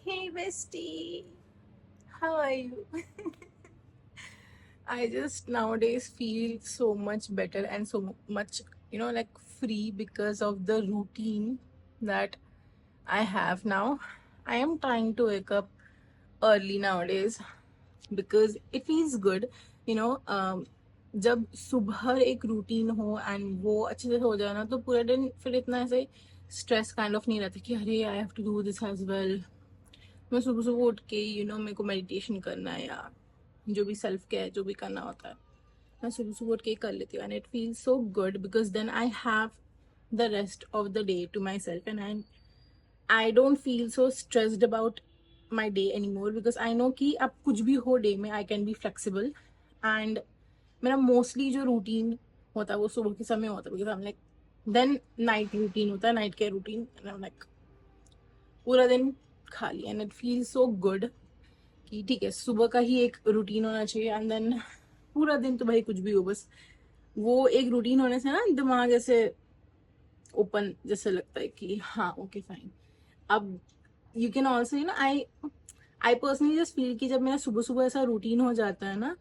Hey bestie, how are you? I just nowadays feel so much better and so much, like free because of the routine that I have now. I am trying to wake up early nowadays because it feels good, जब सुबह एक routine हो and वो अच्छे से हो जाए ना तो पूरा दिन फिर इतना ऐसे स्ट्रेस काइंड ऑफ नहीं रहता कि अरे I have to do this as well. मैं सुबह सुबह उठ के मेरे को मेडिटेशन करना है या जो भी सेल्फ केयर जो भी करना होता है मैं सुबह सुबह उठ के कर लेती हूँ and it feels so good because then I have the rest of the day to myself and I don't feel so stressed about my day anymore because I know कि अब कुछ भी हो day में I can be flexible and मेरा mostly जो routine होता है वो सुबह के समय होता है because I am like then night routine होता है night care routine and I am like पूरा दिन खाली and it feel so good कि ठीक है सुबह का ही एक रूटीन होना चाहिए एंड देन पूरा दिन तो भाई कुछ भी हो बस वो एक रूटीन होने से ना दिमाग ऐसे ओपन जैसे लगता है कि हाँ ओके फाइन अब you can also I I personally just feel कि जब मेरा सुबह सुबह ऐसा रूटीन हो जाता है ना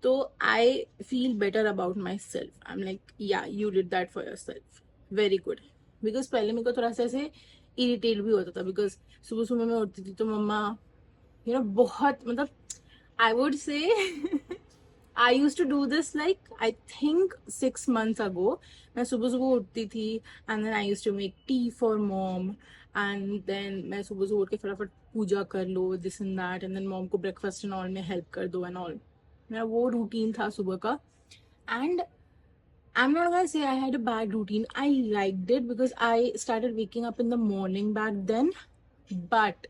तो I feel better about myself I am like या you did that for yourself very good because पहले मेरे को थोड़ा सा ऐसे इरिटेट भी होता था बिकॉज सुबह सुबह मैं उठती थी तो मम्मा बहुत मतलब I would say I use to do this like I think 6 months ago मैं सुबह सुबह उठती थी and then I use to make tea for mom and then मैं सुबह सुबह उठ के फटाफट पूजा कर लो this and that and then mom को ब्रेकफास्ट एंड ऑल में हेल्प कर दो एंड ऑल मेरा वो रूटीन था सुबह का and I'm not gonna say I had a bad routine. I liked it because I started waking up in the morning back then, but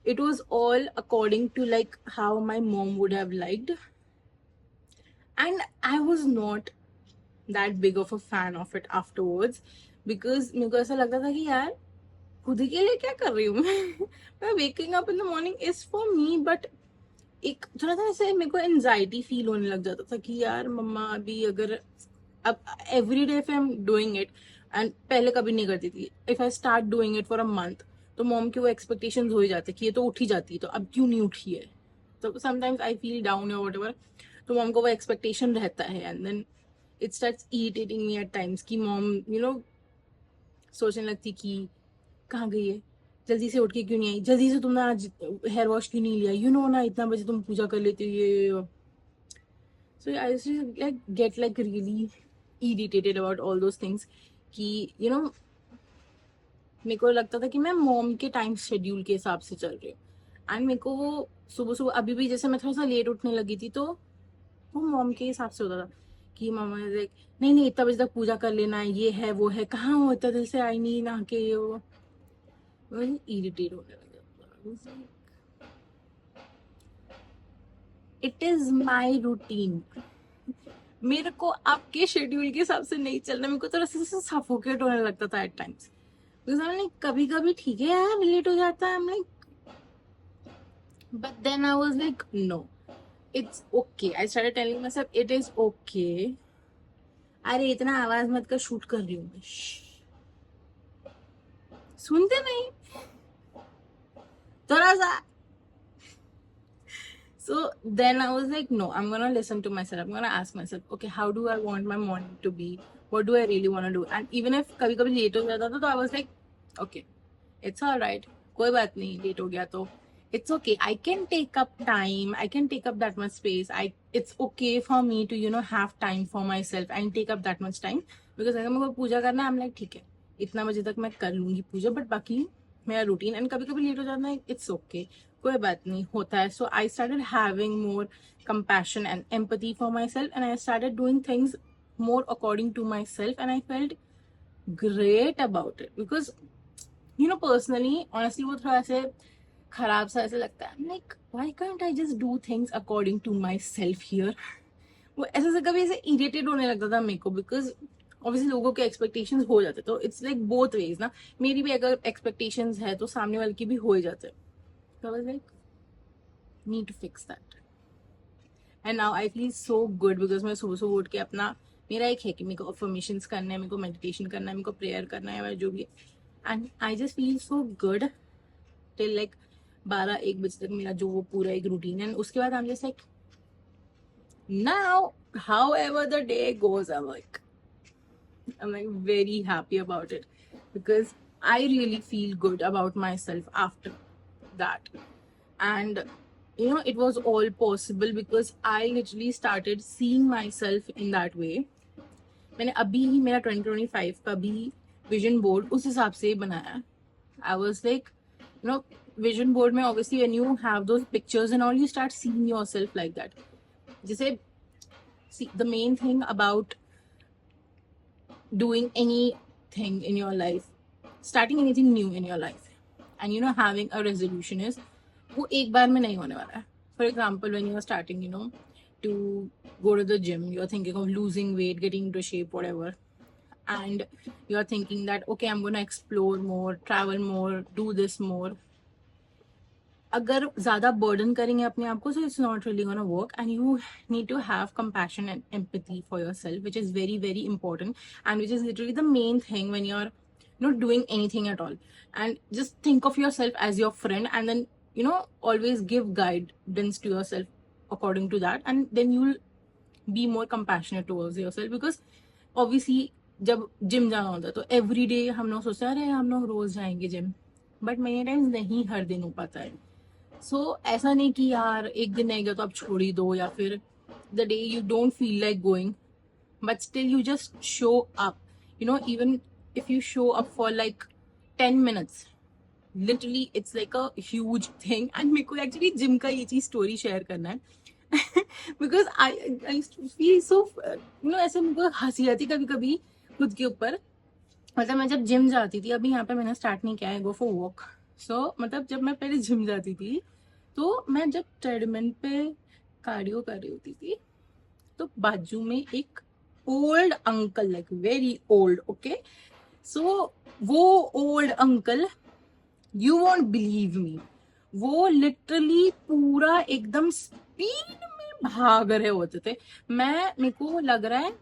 it was all according to like how my mom would have liked, and I was not that big of a fan of it afterwards because मेरे को ऐसा लगता था कि यार खुद के लिए क्या कर रही हूँ मैं waking up in the morning is for me but एक थोड़ा सा ऐसे मेरे को एनजाइटी फील होने लग जाता था कि यार मम्मा अभी अगर अब every day if I am doing it and पहले कभी नहीं करती थी if I start doing it for a month तो मॉम के वो एक्सपेक्टेशंस हो ही जाते कि ये तो उठ ही जाती है तो अब क्यों नहीं उठी है तो समटाइम्स आई फील डाउन या वट एवर तो मॉम को वो एक्सपेक्टेशन रहता है and then it starts irritating me at times कि मॉम सोचने लगती कि कहाँ गई है जल्दी से उठ के क्यों नहीं आई जल्दी से तुमने आज हेयर वॉश क्यों नहीं लिया ना इतना बजे तुम पूजा कर लेती हो ये सो आई like get like really irritated about all those things कि मेरे को लगता था कि मैं मॉम के टाइम शेड्यूल के हिसाब से चल रही हूँ एंड मेरे को वो सुबह सुबह अभी भी जैसे मैं थोड़ा सा लेट उठने लगी थी तो वो मॉम के हिसाब से होता था कि मामा लाइक नहीं नहीं इतना बजे तक पूजा कर लेना है ये है वो है कहाँ हो इतना देर से आई नहीं नहा के वो इरिटेट होने लगा इट इज माई रूटीन मेरे को आपके शेड्यूल के हिसाब से नहीं चलना मेरे को थोड़ा सा सफोकेट होने लगता था at times because I like कभी कभी ठीक है यार लेट हो जाता है like but then I was like no it's okay I started telling myself it is okay अरे इतना आवाज मत कर शूट कर रही हूँ मैं सुनते नहीं थोड़ा सा So then I was like, no, I'm gonna listen to myself. I'm gonna ask myself, okay, how do I want my morning to be? What do I really want to do? And even if कभी कभी late हो जाता था तो I was like, okay, it's all right. कोई बात नहीं late हो गया तो it's okay. I can take up time. I can take up that much space. It's okay for me to have time for myself and take up that much time because अगर मेरे को पूजा करना है I'm like ठीक है इतना बजे तक मैं कर लूंगी पूजा बट बाकी मेरा रूटीन एंड कभी कभी लेट हो जाता है इट्स ओके कोई बात नहीं होता है so I started having more compassion and empathy for myself and I started doing things more according to myself and I felt great about it because personally honestly वो थोड़ा ऐसे खराब सा ऐसे लगता है like why can't I just do things according to myself here वो ऐसे से कभी ऐसे इरिटेट होने लगता था मेरे को बिकॉज ऑब्वियसली लोगों के एक्सपेक्टेशंस हो जाते तो इट्स लाइक बोथ वेज ना मेरी भी अगर एक्सपेक्टेशंस है तो सामने वाले की भी हो ही जाते so I was like need to fix that and now I feel so good because मैं सुबह सुबह उठ के अपना मेरा एक है कि मेरे को अफर्मेशंस करना है मेरे को मेडिटेशन करना है मेरे को प्रेयर करना है जो भी and I just feel so good till like 12-1 बजे तक मेरा जो वो पूरा एक रूटीन है, उसके बाद I'm just like now however the day goes, I'm like very happy about it because I really feel good about myself after that. And you know, it was all possible because I literally started seeing myself in that way. मैंने अभी ही मेरा 2025 का भी vision board उस हिसाब से बनाया. I was like, you know, vision board में obviously when you have those pictures and all, you start seeing yourself like that. जैसे see, the main thing about doing anything in your life, starting anything new in your life, and you know, having a resolution is वो एक बार में नहीं होने वाला है. For example, when you are starting, you know, to go to the gym, you are thinking of losing weight, getting into shape, whatever, and you are thinking that okay, I'm gonna explore more, travel more, do this more. अगर ज्यादा burden करेंगे अपने आप को, so it's not really gonna work, and you need to have compassion and empathy for yourself, which is very very important, and which is literally the main thing when you're not doing anything at all. And just think of yourself as your friend, and then you know, always give guidance to yourself according to that, and then you'll be more compassionate towards yourself. Because obviously जब gym जाना होता है तो every day हम लोग सोचते हैं अरे हम लोग रोज जाएंगे जिम, बट मेनी टाइम्स नहीं हर दिन हो पाता है. सो ऐसा नहीं कि यार एक दिन नहीं गया तो आप छोड़ ही दो, या फिर the day you don't feel like going, but still you just show up, you know, even if you show up for like 10 minutes, literally it's like a huge thing. And मेरे को actually जिम का ये चीज story share करना है because I used to feel so, you know, ऐसे मेरे को हंसी आती कभी कभी खुद के ऊपर. मतलब मैं जब जिम जाती थी, अभी यहाँ पे मैंने स्टार्ट नहीं किया है गो फॉर वॉक. सो मतलब जब मैं पहले जिम जाती थी तो मैं जब ट्रेडमिल पे कार्डियो कर रही होती थी तो बाजू में एक old uncle, like very old, okay, so वो old uncle, you won't believe me, वो लिटरली पूरा एकदम स्पीड में भाग रहे होते थे. मेरे को लग रहा है,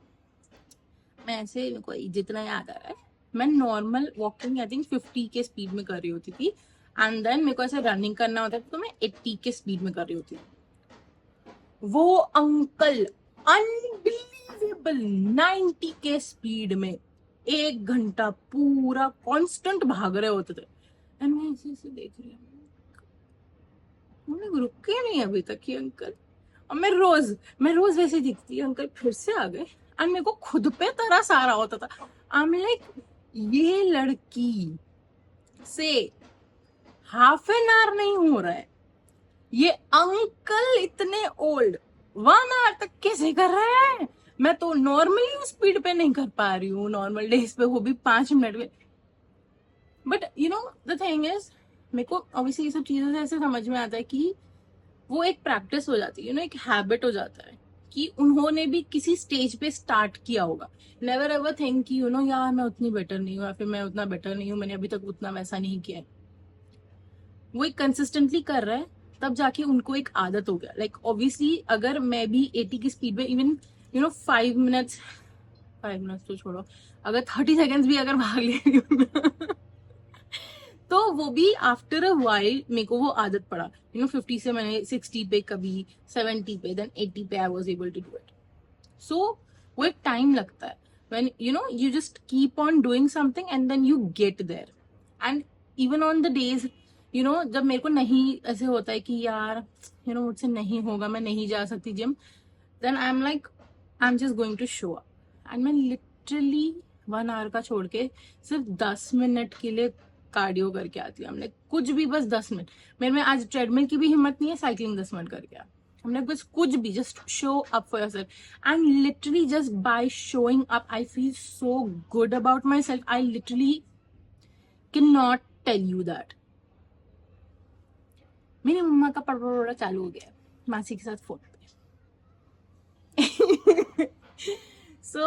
मैं ऐसे, मेरे को जितना याद आ रहा है, मैं नॉर्मल वॉकिंग आई थिंक 50 के स्पीड में कर रही होती थी, एंड देन मेरे को ऐसे रनिंग करना होता था तो मैं 80 के स्पीड में कर रही होती थी. वो अंकल अनबिलीवेबल 90 के स्पीड में 1 घंटा पूरा कांस्टेंट भाग रहे होते थे. एंड मैं ऐसे ऐसे देख रही हूँ, रुके नहीं अभी तक ये अंकल. और मैं रोज वैसे दिखती है, अंकल फिर से आ गए. एंड मेरे को खुद पे तरस आ रहा होता था. आई एम लाइक, ये लड़की से हाफ एन आवर नहीं हो रहा है, ये अंकल इतने ओल्ड 1 आवर तक कैसे कर रहे हैं. मैं तो नॉर्मली स्पीड पे नहीं कर पा रही हूँ, नॉर्मल डेज पे, वो भी 5 मिनट में. But you know the thing is, मेरे को ऑब्वियसली ये सब चीजों से ऐसे समझ में आता है कि वो एक प्रैक्टिस हो जाती है, यू नो, एक हैबिट हो जाता है कि उन्होंने भी किसी स्टेज पे स्टार्ट किया होगा. नेवर एवर थिंक कि यू नो यार मैं उतनी बेटर नहीं हूँ, या फिर मैं उतना बेटर नहीं हूँ, मैंने अभी तक उतना वैसा नहीं किया है. वो एक कंसिस्टेंटली कर रहा है, तब जाके उनको एक आदत हो गया. लाइक ऑब्वियसली अगर मैं भी 80 की स्पीड में इवन यू नो 5 मिनट्स तो छोड़ो, अगर 30 सेकेंड्स भी अगर भाग ले रही हूँ तो वो भी आफ्टर अ वाइल मेरे को वो आदत पड़ा. यू नो 50 से मैंने 60 पे, कभी 70 पे, देन 80 पे I was able to do it. So वो एक टाइम लगता है when you know you just keep on doing something and then you get there. And even on the days, you know, जब मेरे को नहीं ऐसे होता है कि यार you know मुझसे नहीं होगा, मैं नहीं जा सकती gym, then I'm like I'm just going to show up. and मैं literally 1 आवर का छोड़ के सिर्फ 10 मिनट के लिए कार्डियो करके आती हूँ. हमने कुछ भी, बस 10 मिनट. मेरे में आज ट्रेडमिल की भी हिम्मत नहीं है, साइकिलिंग 10 मिनट करके आ. हमने बस कुछ भी, just show up for yourself. And literally just by showing up I feel so good about myself. I literally can not tell you that. मेरी मम्मा का पड़पड़ा चालू हो गया है मासी के साथ फोन पे. So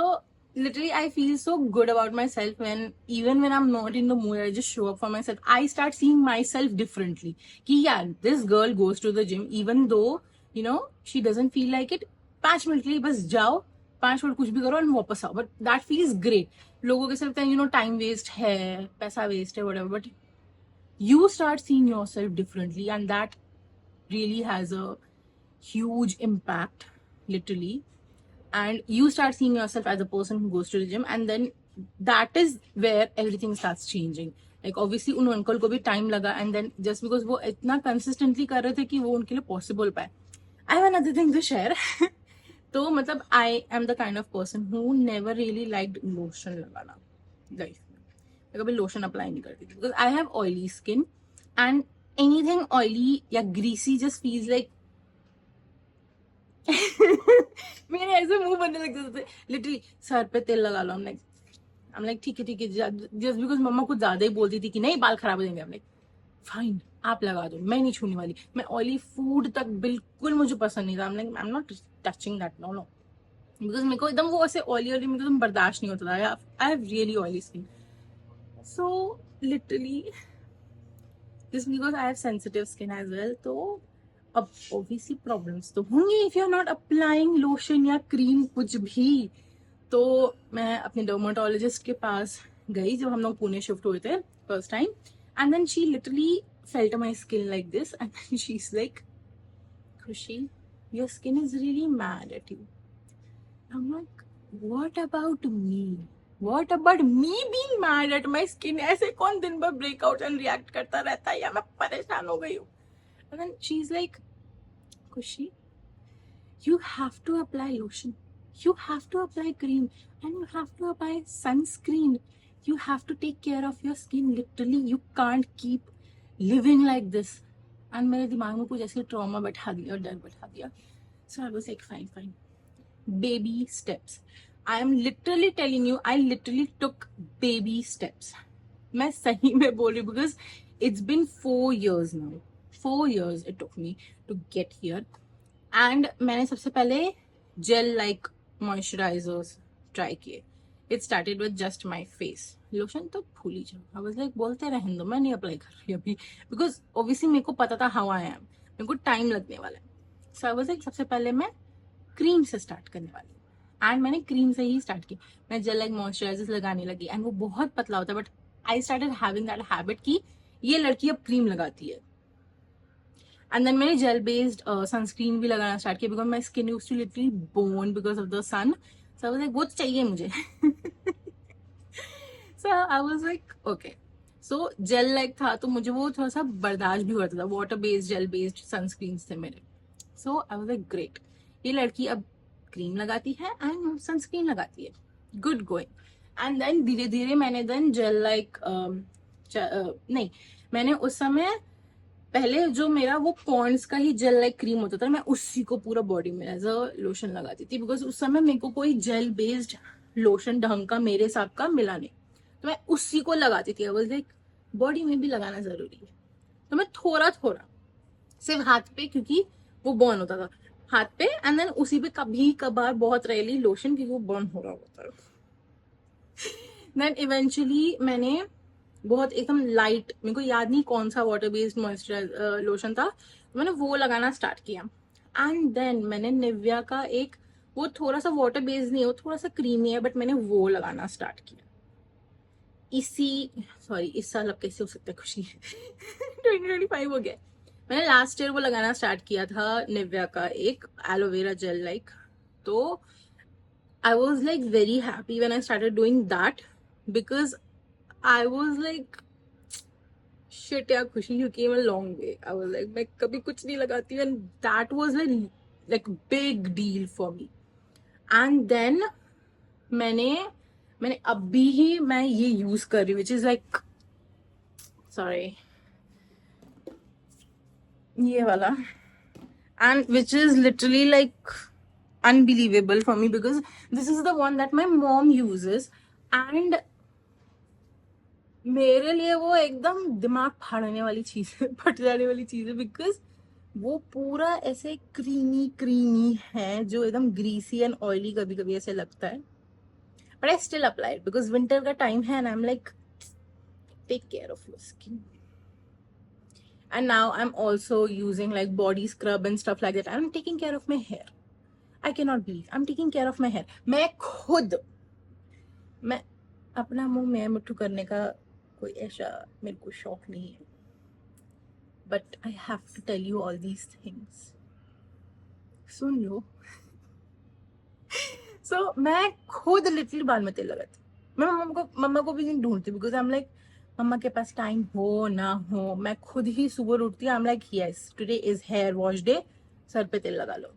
literally I feel so good about myself when even when I'm not in the mood, I just show up for myself. I start seeing myself differently कि यार this girl goes to the gym even though you know she doesn't feel like it. 5 minute के लिए बस जाओ, 5 minute कुछ भी करो और वापस आओ, बट दैट फील्स ग्रेट. लोगों के साथ यू नो टाइम वेस्ट है, पैसा वेस्ट है, whatever, but you start seeing yourself differently, and that really has a huge impact, literally. And you start seeing yourself as a person who goes to the gym, and then that is where everything starts changing. Like obviously उन uncle को भी time लगा, and then just because वो इतना consistently कर रहे थे कि वो उनके लिए पॉसिबल पाए. I have another thing to share. तो मतलब I am the kind of person who never really liked lotion लगाना लाइफ में. मैं कभी लोशन अप्लाई नहीं करती थी because I have oily skin, and anything oily या ग्रीसी जस्ट फील्स लाइक मेरे ऐसे मुंह बनने लग जाते थे लिटरली. सर पे तेल लगा लो. I'm like ठीक है जस्ट बिकॉज मम्मा कुछ ज्यादा ही बोलती थी कि नहीं बाल खराब हो जाएंगे. I'm like फाइन आप लगा दो, मैं नहीं छूने वाली. मैं ऑयली फूड तक बिल्कुल मुझे पसंद नहीं था. I'm like I'm not touching that, no. Because मेरे को एकदम वो ऐसे ऑयली मेरे को एकदम बर्दाश्त नहीं होता था. I have really oily skin. So literally just because I have sensitive skin as well, तो अब obviously problems तो होंगे if you're not applying lotion या cream कुछ भी. तो मैं अपने डर्माटोलॉजिस्ट के पास गई जब हम लोग पुणे शिफ्ट हुए थे first time, and then she literally felt my skin like this, and she is like, Khushi, your skin is really mad at you. I'm like, what about me? What about me being mad at my skin? ऐसे कौन दिन भर breakout and react करता रहता है, या मैं परेशान हो गई हूँ. And then she's like, Kushi, you have to apply lotion, you have to apply cream, and you have to apply sunscreen. You have to take care of your skin. Literally, you can't keep living like this. And मेरे दिमाग में कुछ ऐसे trauma बैठा दिया और डर बैठा दिया. So I was like, fine. Baby steps. I am literally telling you, I literally took baby steps. मैं सही में बोल रही हूँ because it's been 4 years now. 4 years it took me to get here. And मैंने सबसे पहले gel like moisturizers try किए. It started with just my face. Lotion तो भूल ही जाओ. I was like, बोलते रहने दो, मैं नहीं अप्लाई कर रही अभी. Because obviously मेरे को पता था how I am. मेरे को टाइम लगने वाला है. So I was like, सबसे पहले मैं क्रीम से स्टार्ट करने वाली हूँ. एंड मैंने क्रीम से ही स्टार्ट की. मैं जेल लाइक मॉइस्चराइजर लगाने लगी, एंड वो बहुत पतला होता है, but I started having that habit कि ये लड़की अब क्रीम लगाती है. एंड देन मैंने जेल बेस्ड सनस्क्रीन भी लगाना स्टार्ट किया because my skin used to literally burn because of the sun. So I was like, वो चाहिए मुझे. So I was like okay. So gel like था तो मुझे वो थोड़ा सा बर्दाश्त भी होता था. Water based jail based sunscreen थे मेरे. सो आई वाज लाइक ग्रेट, ये लड़की अब क्रीम लगाती है एंड सनस्क्रीन लगाती है, गुड गोइंग. एंड देन धीरे धीरे मैंने देन जेल लाइक नहीं, मैंने उस समय पहले जो मेरा वो पॉन्ड्स का ही जेल लाइक क्रीम होता था, मैं उसी को पूरा बॉडी में एज अ लोशन लगाती थी बिकॉज उस समय मेरे को कोई जेल बेस्ड लोशन ढंग का मेरे हिसाब का मिला नहीं, तो मैं उसी को लगाती थी. आई वाज लाइक, बॉडी में भी लगाना जरूरी है. तो मैं थोड़ा थोड़ा सिर्फ हाथ पे, क्योंकि वो बर्न होता था हाथ पे, एंड देन उसी पे कभी कभार बहुत रेयरली लोशन, क्योंकि वो बर्न हो रहा होता है. देन इवेंचुअली मैंने बहुत एकदम लाइट, मेरे को याद नहीं कौन सा वाटर बेस्ड मॉइस्चराइजर लोशन था, तो मैंने वो लगाना स्टार्ट किया. एंड देन मैंने निविया का एक, वो थोड़ा सा वाटर बेस्ड नहीं है, वो थोड़ा सा क्रीमी है, बट मैंने वो लगाना स्टार्ट किया इस साल. अब कैसे हो सकता है खुशी. 2025 हो गया. मैंने लास्ट ईयर वो लगाना स्टार्ट किया था निविया का एक एलोवेरा जेल लाइक. तो I was like very happy when I started doing that because I was like, shit यार Khushi, you came a long way. I was like, मैं कभी कुछ नहीं लगाती हूँ, and that was like big deal for me. And then मैंने अभी ही मैं ये यूज कर रही हूँ, विच इज लाइक, सॉरी, ये वाला, and which is literally like unbelievable for me because this is the one that my mom uses, and मेरे लिए वो एकदम दिमाग फाड़ने वाली चीज है, फट जाने वाली चीज है, बिकॉज वो पूरा ऐसे क्रीमी है जो एकदम ग्रीसी एंड ऑयली कभी कभी ऐसे लगता है, but I still apply because winter का टाइम है and I am like, take care of your skin. And now I'm also using like body scrub and stuff like that. I'm taking care of my hair. I cannot believe I'm taking care of my hair. मैं अपना मुंह मैं मुट्ठू करने का कोई ऐसा मेरे को शौक नहीं है. but I have to tell you all these things. Soon low. So मैं खुद लिटिल बाल में तेल लगाती. मैं मम्मा को भी नहीं ढूंढती बिकॉज आई एम लाइक मम्मा के पास टाइम हो ना हो, मैं खुद ही सुबह उठती हूँ. I am like yes today is hair wash day, सर पे तेल लगा लो.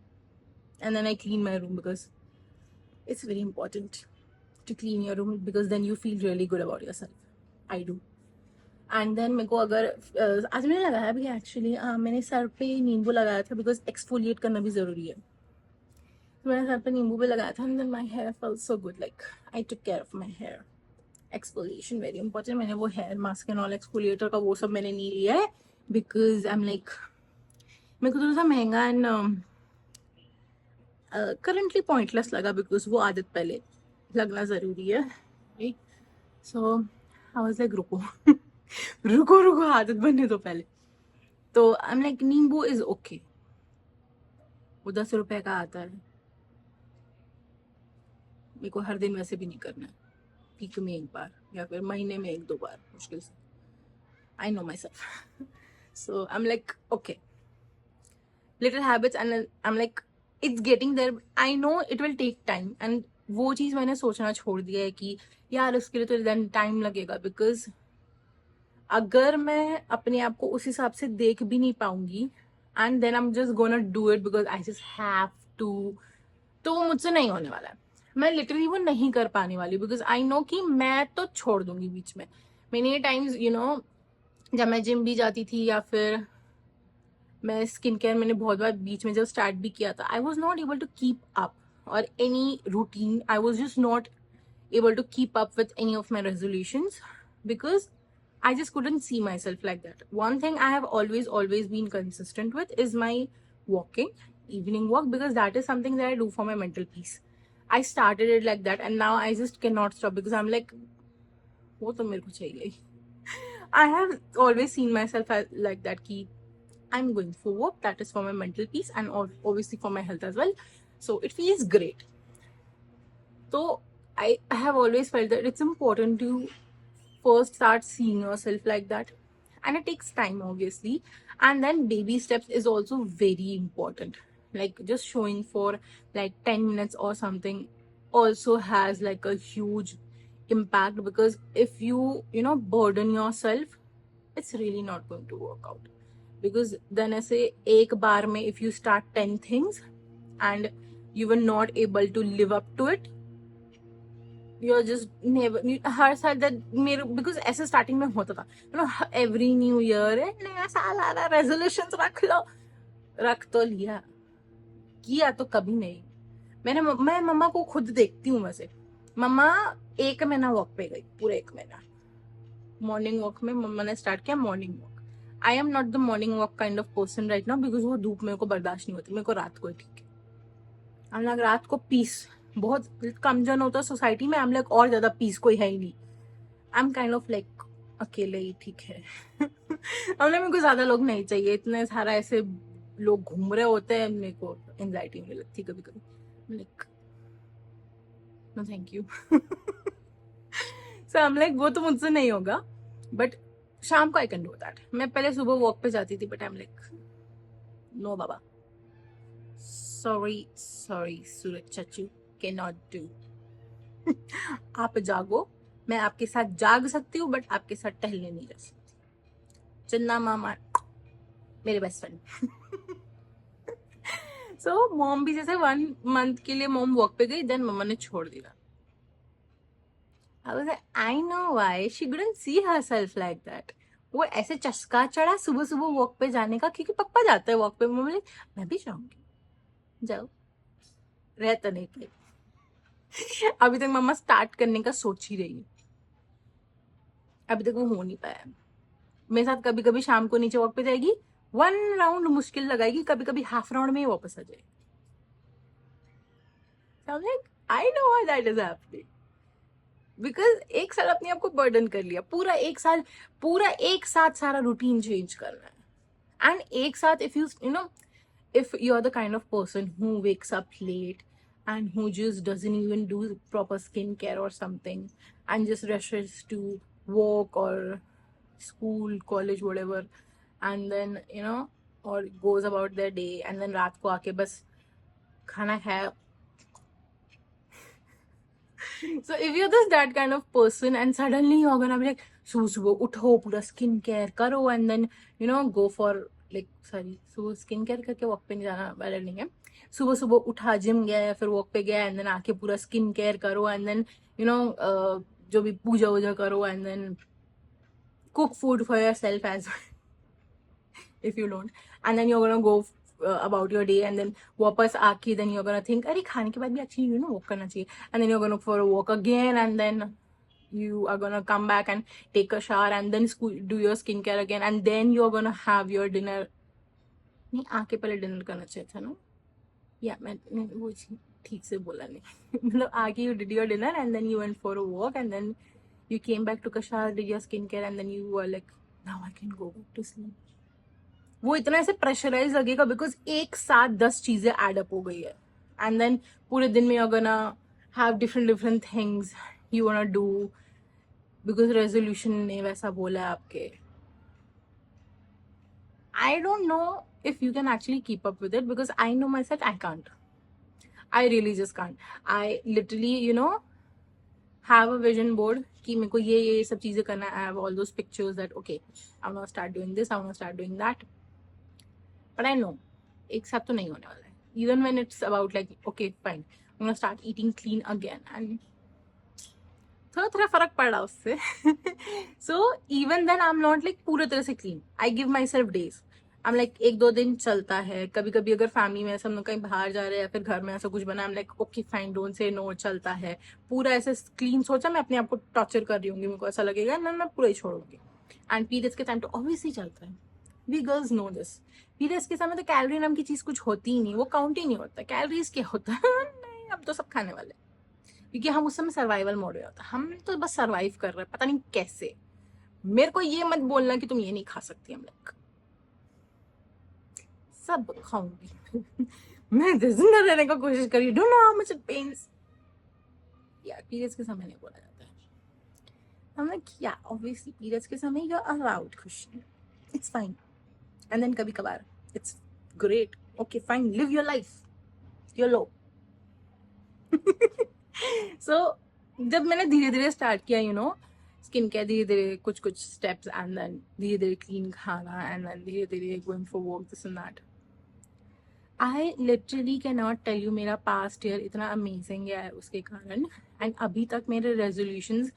And then I clean my room because it's very important to clean your room because then you feel really good about yourself. I do. And then मेरे को अगर आज मैंने लगाया भी एक्चुअली, मैंने सर पे नींबू लगाया था बिकॉज एक्सफोलिएट करना भी जरूरी है. तो मैंने सर पे नींबू भी लगाया था and then my hair felt so good. Like I took care of my hair. Exfoliation very important. मैंने वो hair mask and all exfoliator का वो सब मैंने नहीं लिया है बिकॉज आई एम लाइक मेरे को थोड़ा सा महंगा एंड करंटली पॉइंटलेस लगा बिकॉज वो आदत पहले लगना जरूरी है. सो आई वाज लाइक रुको रुको रुको आदत बनने दो पहले. तो आई एम लाइक नींबू इज ओके. वो 10 रुपए का आता है. मेरे को हर दिन वैसे भी नहीं करना है. वीक में एक बार या फिर महीने में 1-2 बार मुश्किल से. I know my self. So I am like okay little habits and I'm like it's getting there. I know it will take time and वो चीज मैंने सोचना छोड़ दिया है कि यार उसके लिए तो then टाइम लगेगा बिकॉज अगर मैं अपने आप को उस हिसाब से देख भी नहीं पाऊंगी and then I am just gonna do it because I just have to, तो वो मुझसे नहीं होने वाला है. मैं लिटरली वो नहीं कर पाने वाली बिकॉज आई नो कि मैं तो छोड़ दूंगी बीच में. मेनी टाइम्स यू नो जब मैं जिम भी जाती थी या फिर मैं स्किन केयर मैंने बहुत बार बीच में जब स्टार्ट भी किया था, I was not able to keep up और any routine. I was just not able to keep up with any of my resolutions because I just couldn't see myself like that. One thing I have always been consistent with is my walking, evening walk, because that is something that I do for my mental peace. I started it like that and now I just cannot stop because I'm like वो तो मेरे को चाहिए. I have always seen myself as like that कि I'm going for walk, that is for my mental peace and obviously for my health as well. So it feels great. So I have always felt that it's important to first start seeing yourself like that. And it takes time, obviously. And then baby steps is also very important. Like just showing for like 10 minutes or something also has like a huge impact because if you know, burden yourself, it's really not going to work out. Because then I say, एक बार में if you start 10 things and you were not able to live up to it, you're just never हर साल that मेरे because ऐसे starting में होता था you know every new year है नया साल आ रहा रेजोल्यूशंस रख लो. रख तो लिया, किया तो कभी नहीं. मैं मम्मा को खुद देखती हूँ. वैसे मम्मा 1 महीना वॉक पे गई, पूरा 1 महीना मॉर्निंग वॉक में मम्मा ने स्टार्ट किया morning walk. I am not the morning walk kind of person right now because वो धूप मेरे को बर्दाश्त नहीं होती. मेरे को रात को ही ठीक है. हम लोग रात को पीस बहुत कम जन होता है सोसाइटी में. हम लोग और ज्यादा पीस कोई है ही नहीं. I am kind of like अकेले ही ठीक है. हम लोग मेरे को ज्यादा लोग नहीं चाहिए. इतने सारा ऐसे लोग घूम रहे होते हैं, मेरे को एंजाइटी होने लगती कभी कभी. Like no thank you. So I am like वो तो मुझसे नहीं होगा बट शाम को आई कैन डू दैट. मैं पहले सुबह वॉक पे जाती थी but I am like no बाबा, सॉरी सूरज चच्चू, कैन नॉट डू. आप जागो, मैं आपके साथ जाग सकती हूँ बट आपके साथ टहलने नहीं जा सकती. चन्ना मामा मेरे बेस्ट फ्रेंड. सो मॉम भी जैसे 1 मंथ के लिए मॉम वॉक पे गई देन मम्मा ने छोड़ दिया. I was like, I know why she couldn't see herself like that. वो ऐसे चस्का चढ़ा सुबह सुबह वॉक पे जाने का क्योंकि पप्पा जाते हैं वॉक पे. मम्मी मैं भी जाऊंगी. जाओ, रहता नहीं पाई. अभी तक मम्मा स्टार्ट करने का सोच ही रही है. अभी तक वो हो नहीं पाया. मेरे साथ कभी कभी शाम को नीचे वॉक पे जाएगी, 1 राउंड मुश्किल लगाएगी, कभी कभी हाफ राउंड में ही वापस आ जाएगी. I know why that is happening. Because 1 साल अपने आप को बर्डन कर लिया. पूरा 1 साथ सारा रूटीन चेंज करना है. एंड एक साथ if you know if you're the kind of person who wakes up late and who just doesn't even do proper skincare or something and just rushes to work or school, college, whatever, and then और goes about their day, and then रात को आके बस खाना खाया. So if you're just that kind of person and suddenly you're gonna be like, सुबह सुबह उठो, पूरा स्किन केयर करो, and then go for like, sorry, सुबह स्किन केयर करके वॉक पे नहीं जाना वाला नहीं है. सुबह सुबह उठा, जिम गया या फिर वॉक पे गया, एंड देन आके पूरा स्किन केयर करो, एंड देन जो भी पूजा वूजा करो, and then cook food for yourself as well if you don't, and then you're gonna go about your day, and then वापस आके then you're gonna think, अरे खाने के बाद भी actually walk करना चाहिए, and then you're gonna go for a walk again, and then you are gonna come back and take a shower, and then do your skincare again, and then you're gonna have your dinner. नहीं, आके पहले dinner करना चाहिए था ना, या मैं वो ठीक से बोला नहीं. मतलब आके you did your dinner, and then you went for a walk, and then you came back, took a shower, did your skincare, and then you were like, now I can go back to sleep. वो इतना ऐसे pressurise लगेगा because एक साथ 10 चीजें add up हो गई है, एंड देन पूरे दिन में you're gonna have different things you wanna do because resolution ने वैसा बोला है आपके. I don't know if you can actually keep up with it because I know myself I can't. I really just can't. I literally have a vision board कि मेरे को ये सब चीजें करना है. I have all those pictures that okay, I want to start doing this, I want to start doing that. But I know एक साथ तो नहीं होने वाला है. Even when it's about like okay fine, I'm gonna start eating clean again, and थोड़ा फर्क पड़ रहा उससे. So even then I'm not like पूरे तरह से clean. I give myself days. I'm like 1-2 दिन चलता है. कभी कभी अगर फैमिली में सब लोग कहीं बाहर जा रहे हैं या फिर घर में ऐसा कुछ बना, I'm like okay fine, don't say no, चलता है. पूरा ऐसे क्लीन सोचा मैं अपने आप को टॉर्चर कर रही हूँ, मेरे को ऐसा लगेगा ना मैं पूरा ही छोड़ूंगी. एंड पीरियड्स के टाइम तो ऑब्वियसली चलता है. We girls know this. Periods के समय तो कैलोरी नाम की चीज कुछ होती ही नहीं, वो काउंट ही नहीं होता. कैलोरीज क्या होता है? नहीं, अब तो सब खाने वाले, क्योंकि हम उस समय सर्वाइवल मोड में होता. हम तो बस सर्वाइव कर रहे हैं, पता नहीं कैसे. मेरे को ये मत बोलना कि तुम ये नहीं खा सकती. हम लोग सब खाऊंगी. मैं जिंदा रहने का कोशिश कर रही. Don't know how much it pens. यार पीरियड्स के समय नहीं बोला जाता है. हम लाइक या ऑब्वियसली पीरियड्स के समय you are allowed Khushi, it's fine. And then कभी कभार it's great, okay fine, live your life, YOLO. So जब मैंने धीरे धीरे स्टार्ट किया स्किन केयर, धीरे धीरे कुछ स्टेप्स, एंड देन धीरे धीरे क्लीन खाना, एंड देन धीरे धीरे going for walk, this and that. I literally can not tell you मेरा पास्ट ईयर इतना अमेजिंग है उसके कारण. एंड अभी तक मेरे रेजोल्यूशंस,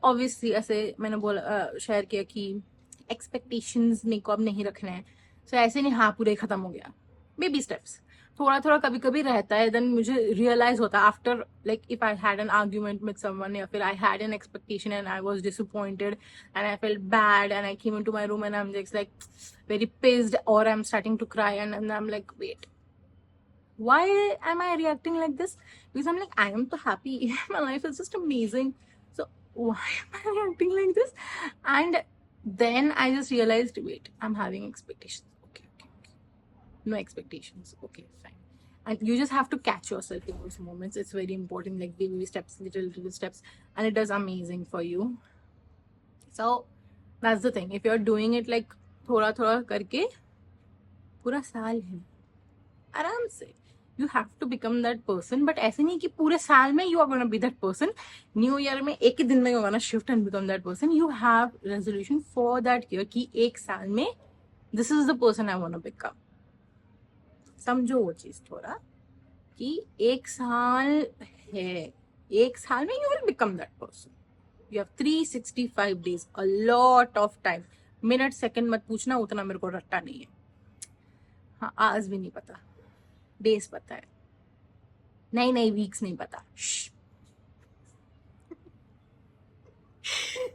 ऑब्वियसली ऐसे मैंने बोला शेयर किया कि एक्सपेक्टेशंस मेरे को अब नहीं रखने हैं. सो ऐसे नहीं हाँ पूरे खत्म हो गया. बेबी स्टेप्स, थोड़ा थोड़ा कभी कभी रहता है. देन मुझे रियलाइज होता है after like if I had an argument with someone, या फिर I had an expectation and I was disappointed and I felt bad and I came into my room and I am just like very pissed, और I am starting to cry, and I am like wait, why am I reacting like this? Because I'm like, I am so happy. My life is just amazing. So why am I reacting like this? And then I just realized, wait, I'm having expectations. Okay. No expectations. Okay, fine. And you just have to catch yourself in those moments. It's very important, like baby steps, little steps, and it does amazing for you. So that's the thing. If you're doing it like थोड़ा थोड़ा करके पूरा साल है आराम से, you have to become that person. But ऐसे नहीं कि पूरे साल में you are gonna be that person. New year में एक ही दिन में you gonna shift and become that person. You have resolution for that year कि एक साल में this is the person I want to become. समझो वो चीज थोड़ा कि एक साल है, एक साल में you will become that person. You have 365 days, a lot of time. Minute second मत पूछना, उतना मेरे को रट्टा नहीं है. हाँ, आज भी नहीं पता, डेज पता है, नहीं वीक्स नहीं पता.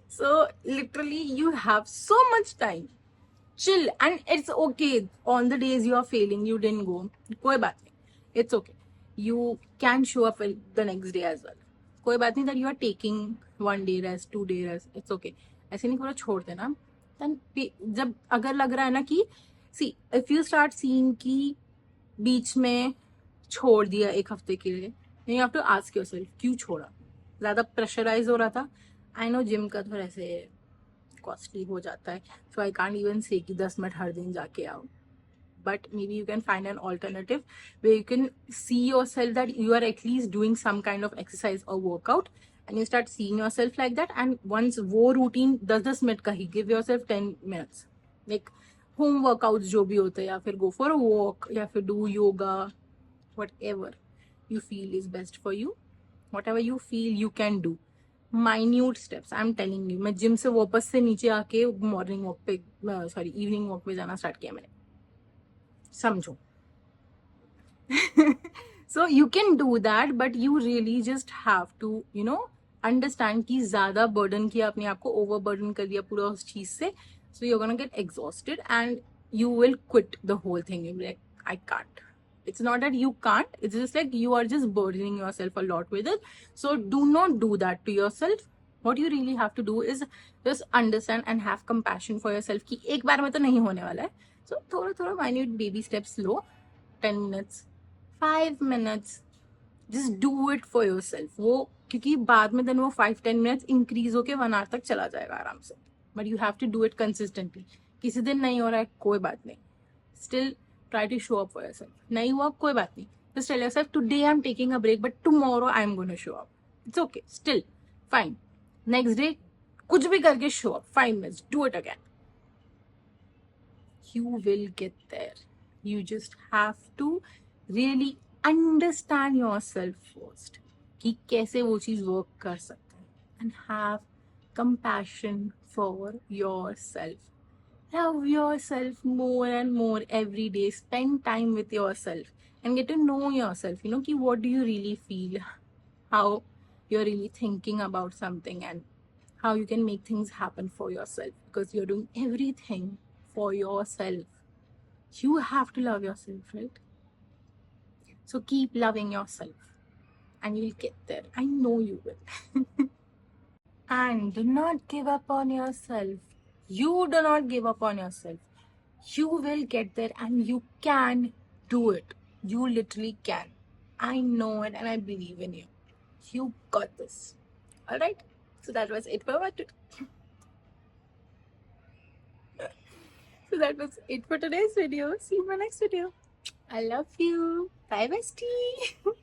So literally you have so much time. Chill, and it's okay on the days you are failing, you didn't go, कोई बात नहीं, it's okay. You can show up the next day as well. कोई बात नहीं that you are taking 1 day rest, 2 day rest, it's okay. ऐसे नहीं पूरा छोड़ देना. Then जब अगर लग रहा है ना कि see if you start seeing कि बीच में छोड़ दिया एक हफ्ते के लिए, you have to ask yourself क्यों छोड़ा. ज्यादा प्रेशराइज हो रहा था. आई नो जिम का थोड़ा ऐसे कॉस्टली हो जाता है. सो आई कांट इवन से कि 10 मिनट हर दिन जाके आओ. But maybe you can find an alternative where you can see yourself that you are at least doing some kind of exercise or workout, and you start seeing yourself like that. And once वो routine 10-10 minute का ही, give yourself 10 minutes like home workouts जो भी होते हैं, या फिर go for a walk, या फिर do yoga, whatever you feel is best for you, whatever you feel you can do. Minute steps, I am telling you. मैं gym से वापस से नीचे आके मॉर्निंग वॉक पे, सॉरी इवनिंग वॉक पे जाना स्टार्ट किया मैंने. समझो. So you can do that, but you really just have to, understand कि ज्यादा burden किया अपने आप को, over burden कर दिया पूरा उस चीज से. So you're gonna get exhausted and you will quit the whole thing. You'll be like, I can't. It's not that you can't, it's just like you are just burdening yourself a lot with it. So do not do that to yourself. What you really have to do is just understand and have compassion for yourself कि एक बार में तो नहीं होने वाला है. So थोड़ा थोड़ा minute baby steps low. 10 minutes, 5 minutes, just do it for yourself. वो क्योंकि बाद में then वो 5-10 minutes increase होके 1 hour तक चला जाएगा आराम से. But you have to do it consistently. किसी दिन नहीं हो रहा है, कोई बात नहीं. Still try to show up for yourself. नहीं हुआ, कोई बात नहीं. Just tell yourself, today I'm taking a break, but tomorrow I'm going to show up. It's okay. Still fine. Next day, कुछ भी करके show up. 5 minutes. Do it again. You will get there. You just have to really understand yourself first कि कैसे वो चीज work कर सकता है, and have compassion for yourself. Love yourself more and more every day. Spend time with yourself and get to know yourself. कि what do you really feel, how you're really thinking about something, and how you can make things happen for yourself, because you're doing everything for yourself. You have to love yourself, right? So keep loving yourself and you'll get there. I know you will. And do not give up on yourself. You do not give up on yourself. You will get there and you can do it. You literally can. I know it and I believe in you. You got this. All right. So that was it for today. So that was it for today's video. See you in my next video. I love you. Bye, bestie.